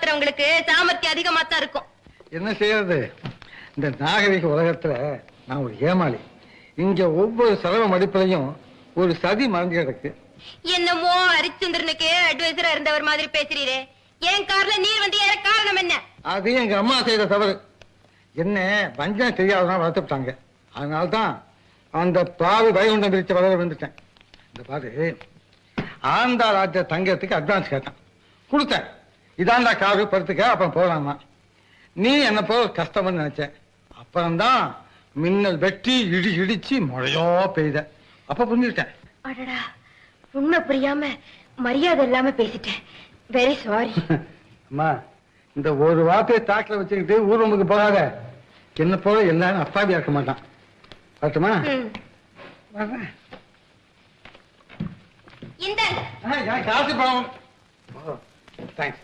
ஏமாத்துறவங்களுக்கு சாமர்த்தியம் அதிகமா தான் இருக்கும். என்ன செய்யறது, இந்த நாகரிக உலகத்துல நான் ஒரு ஏமாளி. இங்க ஒவ்வொரு செலவு மடிப்பிலையும் ஒரு சதி மறைஞ்சு கிடக்கு. என்னமோ ஹரிச்சந்திரனுக்கு அட்வைசரா இருந்தவர் மாதிரி பேசுறீரே. என் கார்ல நீர் வந்து ஏற காரணம் என்ன? அது எங்க அம்மா செய்த தவறு. என்ன வஞ்சம் தெரியாததான் வளர்த்துட்டாங்க. அதனால்தான் அந்த பாவி வைகுண்டம் பிரிச்ச வளர வந்துட்டேன். இந்த பாரு, ஆந்தா ராஜ்ய தங்கத்துக்கு அட்வான்ஸ் கேட்டான், கொடுத்தேன். இதாண்டா காரு படுத்துக்க, அப்புறம் போகலாமா. நீ என்ன போல கஷ்டம்னு நினைச்சேன். அப்புறம்தான் மின்னல் வெட்டி இடி இடிச்சு மழையோ பெய்த. அப்ப புரிஞ்சுக்கிட்டேன். அடடா, உண்மை புரியாம மரியாதை இல்லாம பேசிட்டேன். Very sorry. அம்மா, இந்த ஒரு வார்த்தையை தாக்கில வச்சுக்கிட்டு ஊர்வமுக்கு போகாத. என்ன போல எல்லாரும் அப்பாவியா இருக்க மாட்டான். பார்த்துமா? இந்த காசு பணம். தேங்க்ஸ்.